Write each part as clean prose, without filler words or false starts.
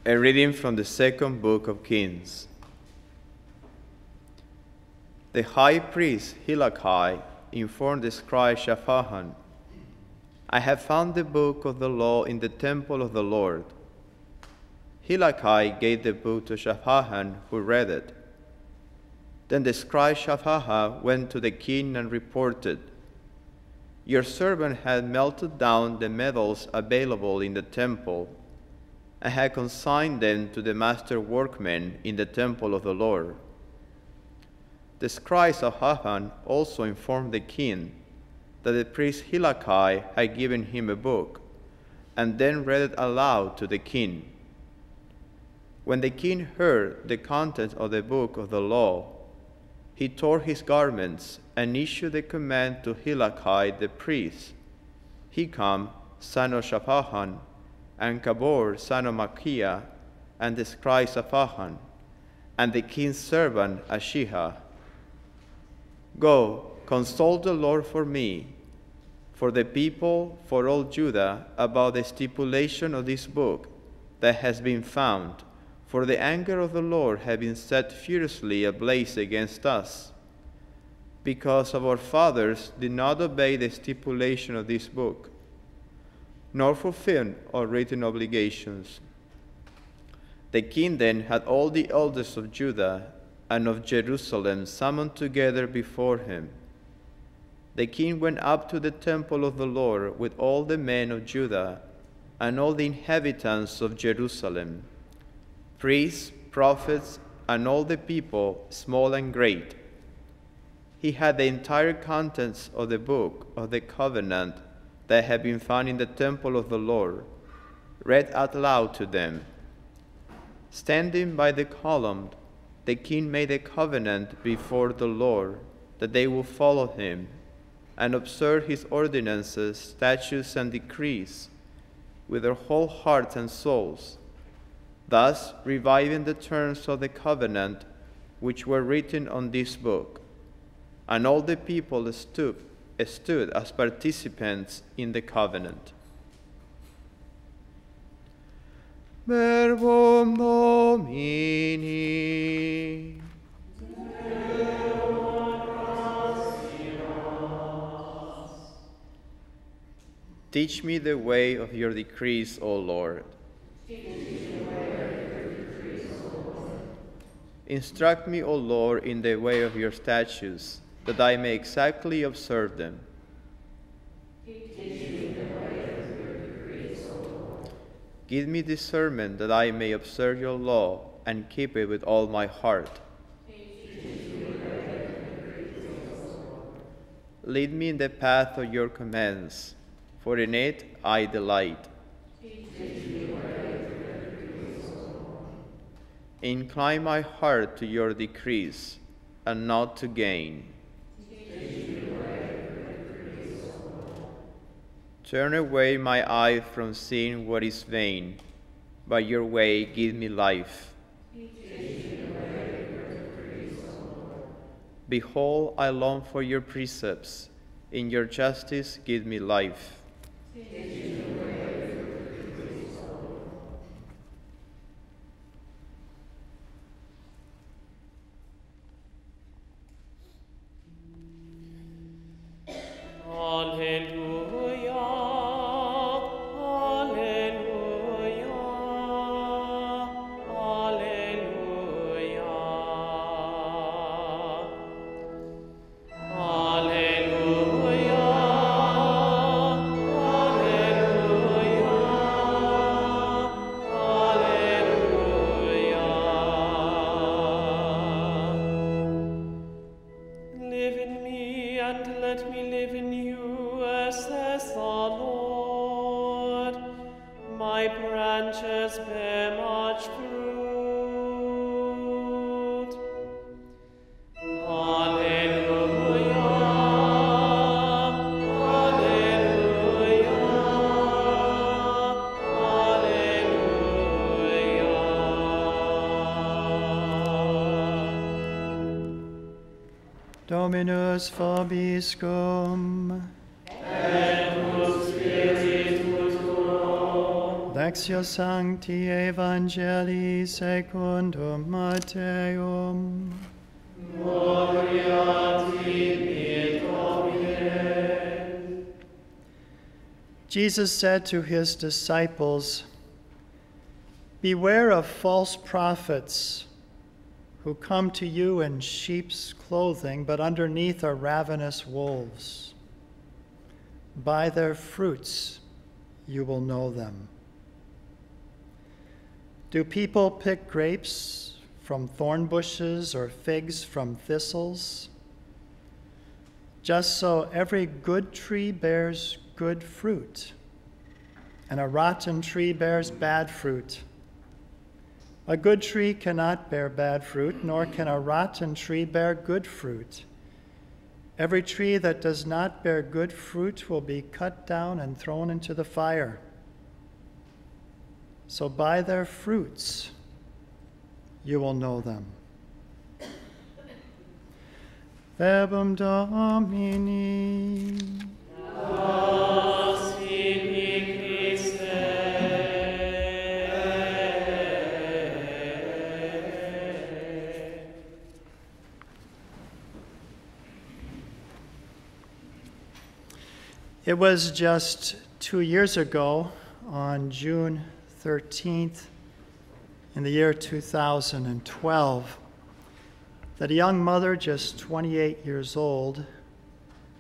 A reading from the second book of Kings. The high priest Hilkiah informed the scribe Shaphan, "I have found the book of the law in the temple of the Lord." Hilkiah gave the book to Shaphan, who read it. Then the scribe Shaphan went to the king and reported, "Your servant had melted down the metals available in the temple, and had consigned them to the master workmen in the temple of the Lord." The scribe Shaphan also informed the king that the priest Hilkiah had given him a book, and then read it aloud to the king. When the king heard the contents of the book of the law, he tore his garments and issued a command to Hilkiah the priest, Hikam, son of Shaphan, and Kabor, son of Machia, and the scribe Shaphan, and the king's servant Ashiah, "Go, consult the Lord for me, for the people, for all Judah, about the stipulation of this book that has been found, for the anger of the Lord has been set furiously ablaze against us, because our fathers did not obey the stipulation of this book, nor fulfill our written obligations." The king then had all the elders of Judah and of Jerusalem summoned together before him. The king went up to the temple of the Lord with all the men of Judah and all the inhabitants of Jerusalem, priests, prophets, and all the people, small and great. He had the entire contents of the book of the covenant that had been found in the temple of the Lord, read out loud to them. Standing by the column, the king made a covenant before the Lord that they would follow him and observe his ordinances, statutes, and decrees with their whole hearts and souls, thus reviving the terms of the covenant which were written on this book. And all the people stood as participants in the covenant. Verbum Domini. Teach me the way of your decrees, O Lord. Instruct me, O Lord, in the way of your statutes, that I may exactly observe them. Give me discernment that I may observe your law and keep it with all my heart. Lead me in the path of your commands, for in it I delight. Incline my heart to your decrees, and not to gain. Turn away my eye from seeing what is vain. By your way give me life. Behold, I long for your precepts. In your justice give me life. Dominus vobiscum. Et cum spiritu tuo. Lectio Sancti Evangelii secundum Matteum. Gloria tibi, Domine. Jesus said to his disciples, "Beware of false prophets who come to you in sheep's clothing, but underneath are ravenous wolves. By their fruits you will know them. Do people pick grapes from thorn bushes or figs from thistles? Just so every good tree bears good fruit, and a rotten tree bears bad fruit. A good tree cannot bear bad fruit, nor can a rotten tree bear good fruit. Every tree that does not bear good fruit will be cut down and thrown into the fire. So by their fruits you will know them." Verbum Domini. It was just 2 years ago, on June 13th, in the year 2012, that a young mother, just 28 years old,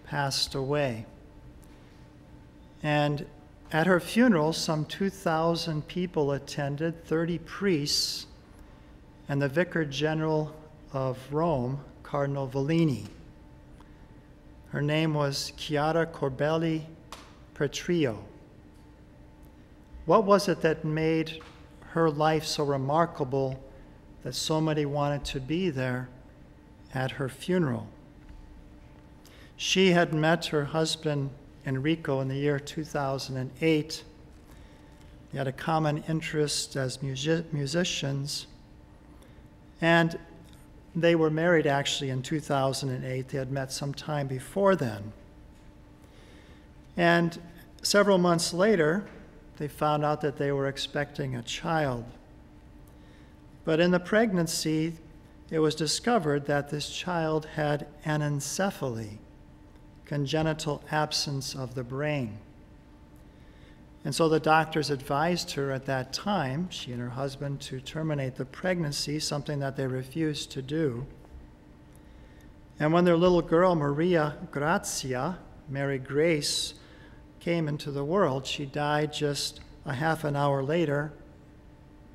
passed away. And at her funeral, some 2,000 people attended, 30 priests, and the Vicar General of Rome, Cardinal Vellini. Her name was Chiara Corbelli Petrio. What was it that made her life so remarkable that so many wanted to be there at her funeral? She had met her husband Enrico in the year 2008. They had a common interest as musicians, and they were married actually in 2008. They had met some time before then. And several months later, they found out that they were expecting a child. But in the pregnancy, it was discovered that this child had anencephaly, congenital absence of the brain. And so the doctors advised her at that time, she and her husband, to terminate the pregnancy, something that they refused to do. And when their little girl, Maria Grazia, Mary Grace, came into the world, she died just a half an hour later,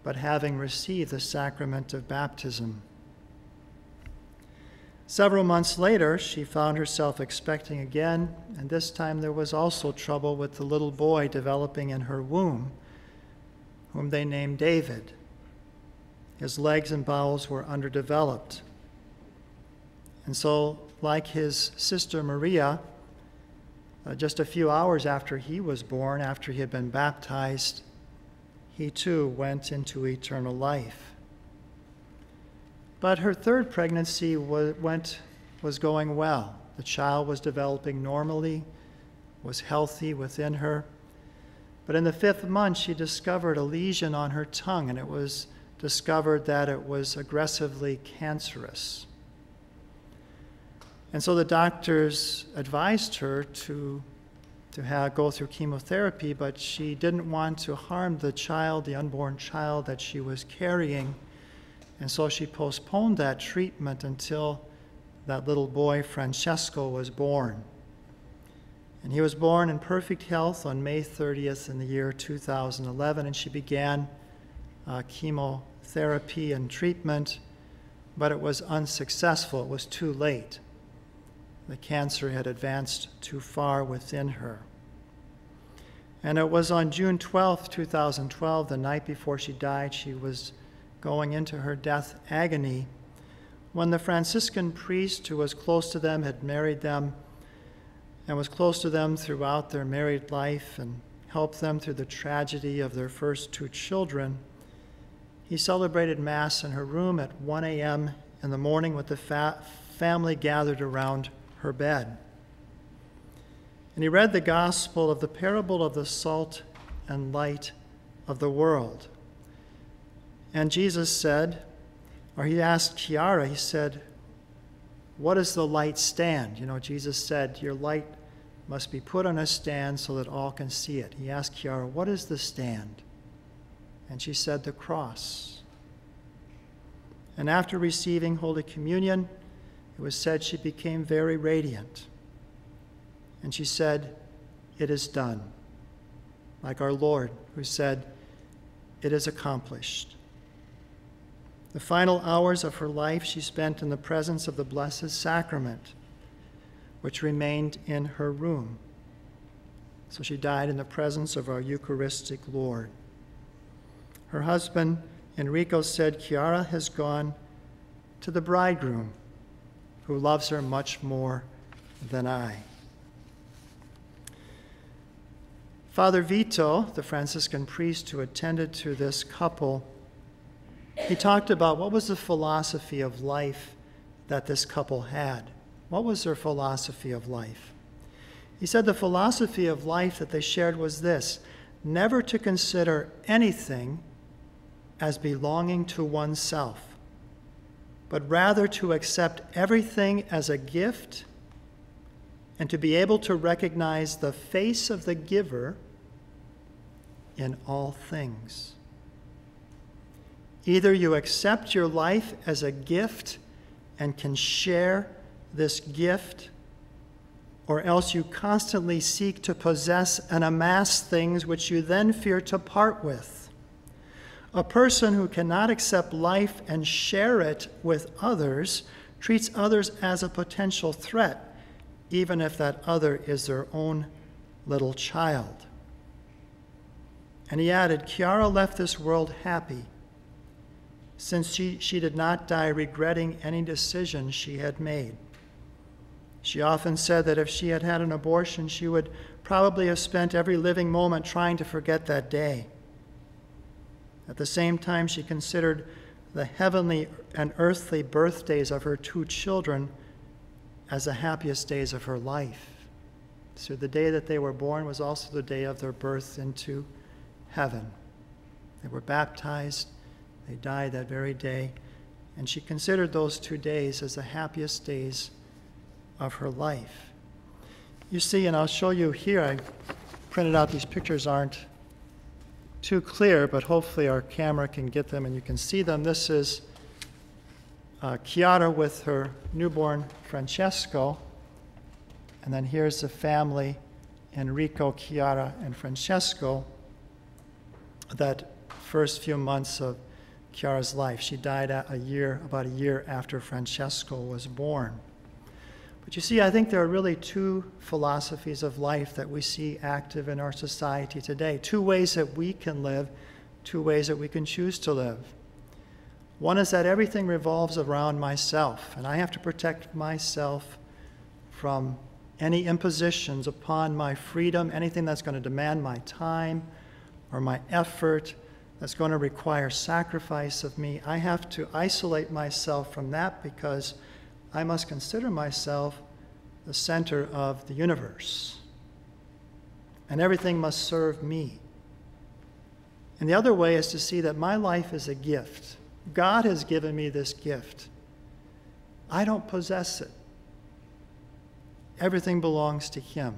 but having received the sacrament of baptism. Several months later, she found herself expecting again, and this time there was also trouble with the little boy developing in her womb, whom they named David. His legs and bowels were underdeveloped. And so, like his sister Maria, just a few hours after he was born, after he had been baptized, he too went into eternal life. But her third pregnancy was going well. The child was developing normally, was healthy within her. But in the 5th month, she discovered a lesion on her tongue, and it was discovered that it was aggressively cancerous. And so the doctors advised her to go through chemotherapy, but she didn't want to harm the child, the unborn child that she was carrying. And so she postponed that treatment until that little boy, Francesco, was born. And he was born in perfect health on May 30th in the year 2011, and she began chemotherapy and treatment, but it was unsuccessful. It was too late. The cancer had advanced too far within her. And it was on June 12th, 2012, the night before she died, she was going into her death agony, when the Franciscan priest who was close to them, had married them, and was close to them throughout their married life and helped them through the tragedy of their first 2 children, he celebrated Mass in her room at 1 a.m. in the morning with the family gathered around her bed. And he read the gospel of the parable of the salt and light of the world. And Jesus said, or he asked Chiara, he said, what does the light stand? You know, Jesus said, your light must be put on a stand so that all can see it. He asked Chiara, what is the stand? And she said, the cross. And after receiving Holy Communion, it was said she became very radiant. And she said, it is done. Like our Lord, who said, it is accomplished. The final hours of her life she spent in the presence of the Blessed Sacrament, which remained in her room. So she died in the presence of our Eucharistic Lord. Her husband, Enrico, said, Chiara has gone to the bridegroom, who loves her much more than I. Father Vito, the Franciscan priest who attended to this couple, he talked about what was the philosophy of life that this couple had. What was their philosophy of life? He said the philosophy of life that they shared was this: never to consider anything as belonging to oneself, but rather to accept everything as a gift and to be able to recognize the face of the giver in all things. Either you accept your life as a gift and can share this gift, or else you constantly seek to possess and amass things which you then fear to part with. A person who cannot accept life and share it with others treats others as a potential threat, even if that other is their own little child. And he added, Chiara left this world happy, since she did not die regretting any decision she had made. She often said that if she had had an abortion, she would probably have spent every living moment trying to forget that day. At the same time, she considered the heavenly and earthly birthdays of her two children as the happiest days of her life. So the day that they were born was also the day of their birth into heaven. They were baptized, they died that very day, and she considered those 2 days as the happiest days of her life. You see, and I'll show you here, I printed out, these pictures aren't too clear, but hopefully our camera can get them and you can see them. This is Chiara with her newborn Francesco, and then here's the family, Enrico, Chiara, and Francesco, that first few months of Chiara's life. She died about a year after Francesco was born. But you see, I think there are really two philosophies of life that we see active in our society today. Two ways that we can live, two ways that we can choose to live. One is that everything revolves around myself, and I have to protect myself from any impositions upon my freedom, anything that's going to demand my time or my effort, that's going to require sacrifice of me. I have to isolate myself from that because I must consider myself the center of the universe, and everything must serve me. And the other way is to see that my life is a gift. God has given me this gift. I don't possess it. Everything belongs to Him.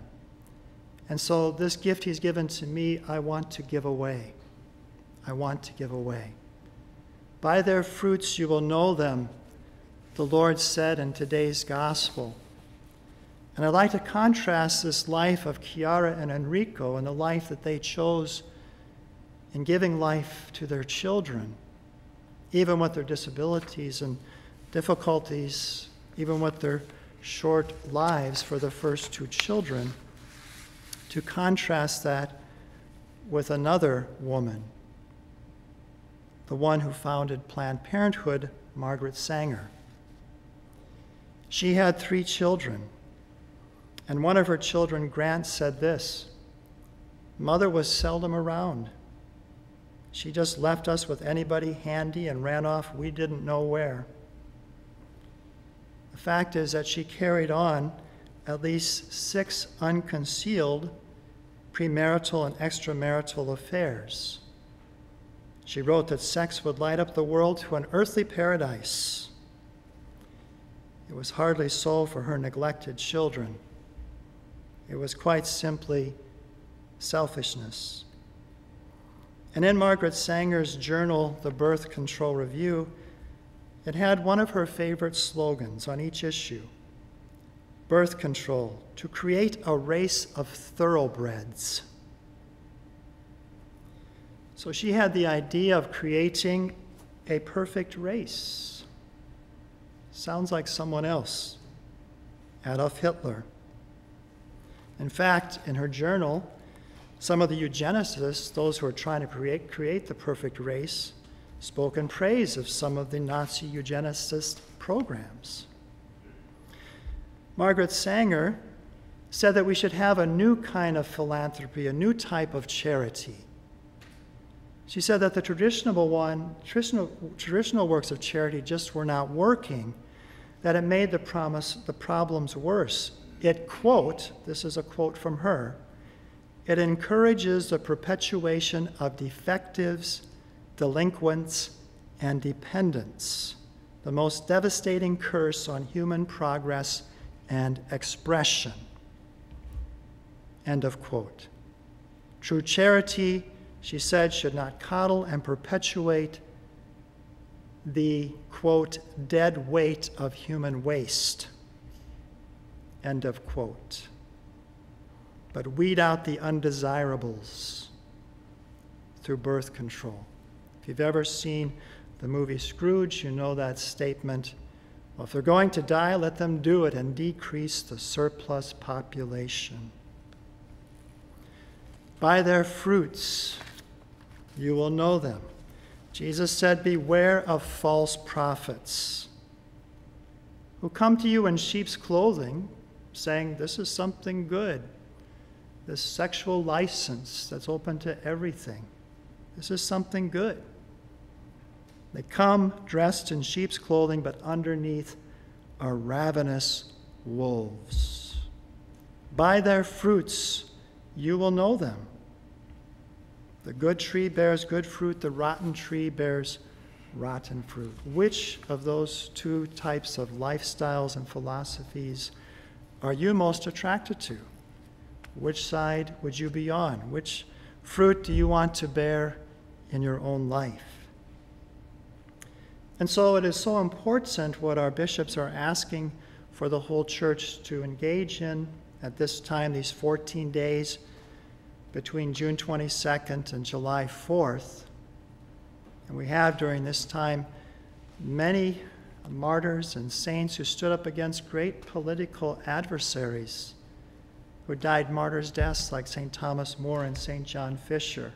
And so this gift He's given to me, I want to give away. I want to give away. By their fruits you will know them, the Lord said in today's gospel. And I'd like to contrast this life of Chiara and Enrico and the life that they chose in giving life to their children, even with their disabilities and difficulties, even with their short lives for the first two children, to contrast that with another woman, the one who founded Planned Parenthood, Margaret Sanger. She had 3 children, and one of her children, Grant, said this: Mother was seldom around. She just left us with anybody handy and ran off we didn't know where. The fact is that she carried on at least 6 unconcealed premarital and extramarital affairs. She wrote that sex would light up the world to an earthly paradise. It was hardly so for her neglected children. It was quite simply selfishness. And in Margaret Sanger's journal, The Birth Control Review, it had one of her favorite slogans on each issue: birth control, to create a race of thoroughbreds. So she had the idea of creating a perfect race. Sounds like someone else, Adolf Hitler. In fact, in her journal, some of the eugenicists, those who are trying to create the perfect race, spoke in praise of some of the Nazi eugenicist programs. Margaret Sanger said that we should have a new kind of philanthropy, a new type of charity. She said that the traditional works of charity just were not working, that it made the problems worse. It, quote, this is a quote from her, it encourages the perpetuation of defectives, delinquents, and dependents, the most devastating curse on human progress and expression. End of quote. True charity, she said, should not coddle and perpetuate the, quote, dead weight of human waste. End of quote. But weed out the undesirables through birth control. If you've ever seen the movie Scrooge, you know that statement. Well, if they're going to die, let them do it and decrease the surplus population. By their fruits you will know them. Jesus said, beware of false prophets who come to you in sheep's clothing, saying, this is something good. This sexual license that's open to everything. This is something good. They come dressed in sheep's clothing, but underneath are ravenous wolves. By their fruits you will know them. The good tree bears good fruit, the rotten tree bears rotten fruit. Which of those two types of lifestyles and philosophies are you most attracted to? Which side would you be on? Which fruit do you want to bear in your own life? And so it is so important what our bishops are asking for the whole church to engage in at this time, these 14 days between June 22nd and July 4th. And we have during this time many martyrs and saints who stood up against great political adversaries, who died martyrs' deaths like St. Thomas More and St. John Fisher,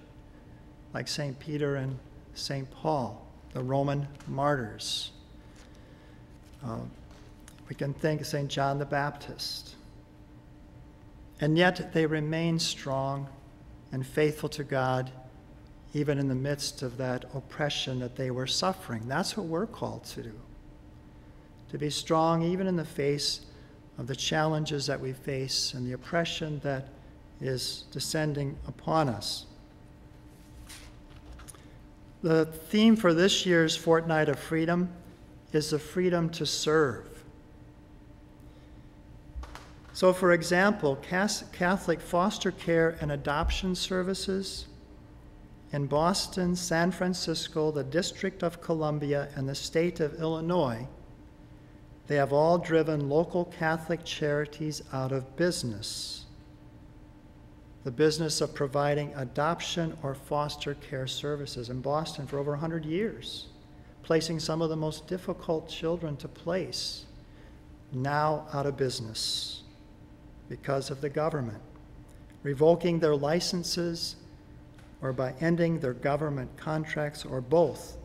like St. Peter and St. Paul, the Roman martyrs. We can think of St. John the Baptist. And yet they remain strong and faithful to God, even in the midst of that oppression that they were suffering. That's what we're called to do. To be strong even in the face of the challenges that we face and the oppression that is descending upon us. The theme for this year's Fortnight of Freedom is the freedom to serve. So, for example, Catholic foster care and adoption services in Boston, San Francisco, the District of Columbia, and the state of Illinois, they have all driven local Catholic charities out of business. The business of providing adoption or foster care services in Boston for over 100 years, placing some of the most difficult children to place, now out of business because of the government, revoking their licenses or by ending their government contracts, or both,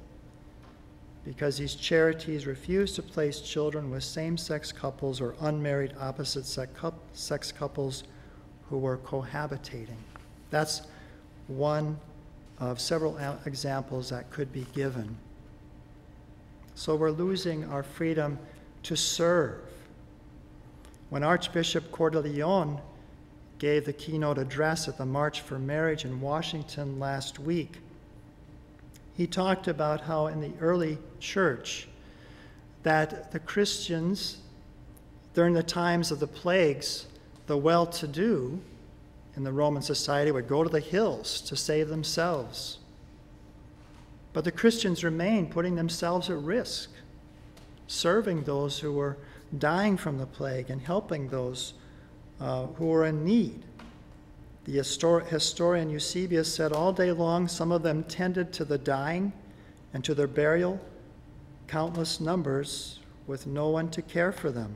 because these charities refuse to place children with same-sex couples or unmarried opposite-sex couples who were cohabitating. That's one of several examples that could be given. So we're losing our freedom to serve. When Archbishop Coeur de Lion gave the keynote address at the March for Marriage in Washington last week, he talked about how in the early church that the Christians, during the times of the plagues, the well-to-do in the Roman society would go to the hills to save themselves. But the Christians remained, putting themselves at risk, serving those who were dying from the plague and helping those who were in need. The historian Eusebius said, all day long some of them tended to the dying and to their burial, countless numbers with no one to care for them.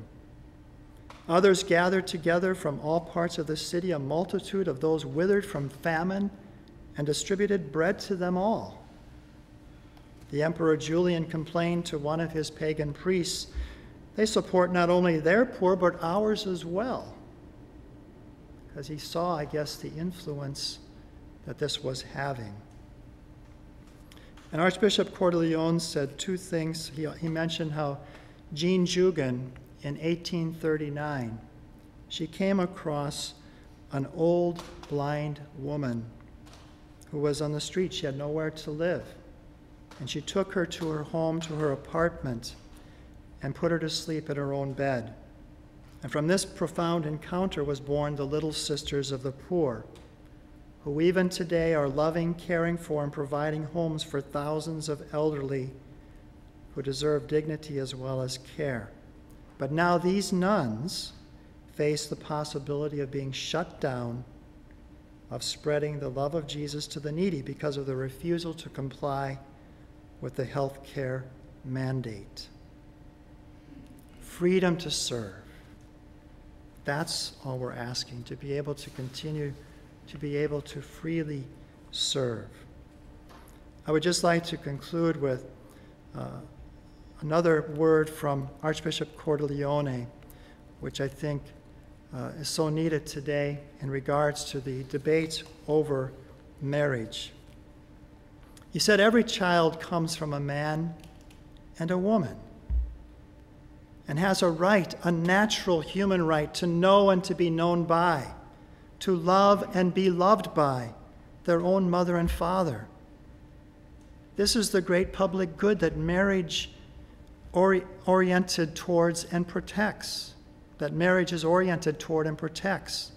Others gathered together from all parts of the city a multitude of those withered from famine and distributed bread to them all. The Emperor Julian complained to one of his pagan priests, they support not only their poor, but ours as well. Because he saw, I guess, the influence that this was having. And Archbishop Cordileone said two things. He mentioned how Jean Jugan, in 1839, she came across an old blind woman who was on the street. She had nowhere to live. And she took her to her home, to her apartment, and put her to sleep in her own bed. And from this profound encounter was born the Little Sisters of the Poor, who even today are loving, caring for, and providing homes for thousands of elderly who deserve dignity as well as care. But now these nuns face the possibility of being shut down, of spreading the love of Jesus to the needy because of the refusal to comply with the health care mandate. Freedom to serve. That's all we're asking, to be able to continue to be able to freely serve. I would just like to conclude with another word from Archbishop Cordileone, which I think is so needed today in regards to the debate over marriage. He said, every child comes from a man and a woman and has a right, a natural human right, to know and to be known by, to love and be loved by their own mother and father. This is the great public good that marriage oriented towards and protects, that marriage is oriented toward and protects.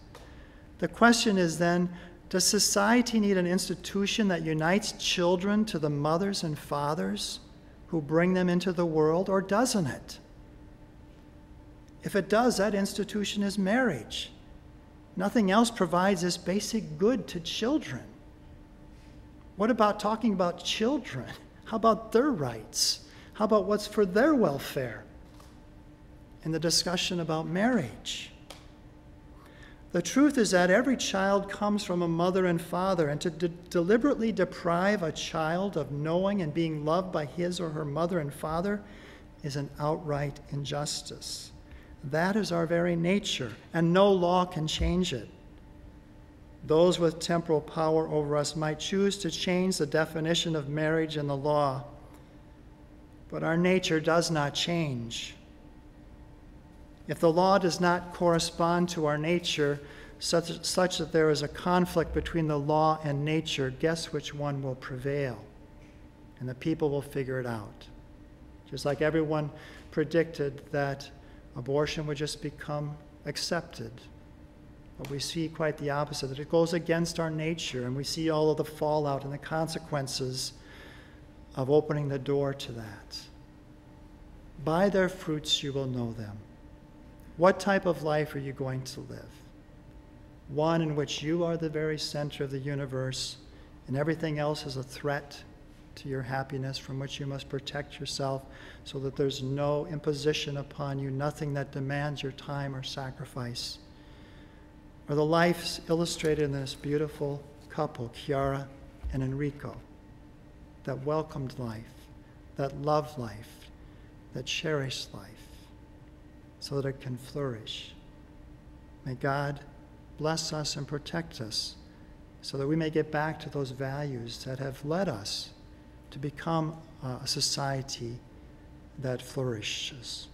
The question is then, does society need an institution that unites children to the mothers and fathers who bring them into the world, or doesn't it? If it does, that institution is marriage. Nothing else provides this basic good to children. What about talking about children? How about their rights? How about what's for their welfare in the discussion about marriage? The truth is that every child comes from a mother and father, and to deliberately deprive a child of knowing and being loved by his or her mother and father is an outright injustice. That is our very nature, and no law can change it. Those with temporal power over us might choose to change the definition of marriage in the law, but our nature does not change. If the law does not correspond to our nature, such that there is a conflict between the law and nature, guess which one will prevail? And the people will figure it out. Just like everyone predicted that abortion would just become accepted. But we see quite the opposite, that it goes against our nature, and we see all of the fallout and the consequences of opening the door to that. By their fruits you will know them. What type of life are you going to live? One in which you are the very center of the universe, and everything else is a threat to your happiness, from which you must protect yourself so that there's no imposition upon you, nothing that demands your time or sacrifice. Or the lives illustrated in this beautiful couple, Chiara and Enrico, that welcomed life, that loved life, that cherished life, so that it can flourish. May God bless us and protect us so that we may get back to those values that have led us to become a society that flourishes.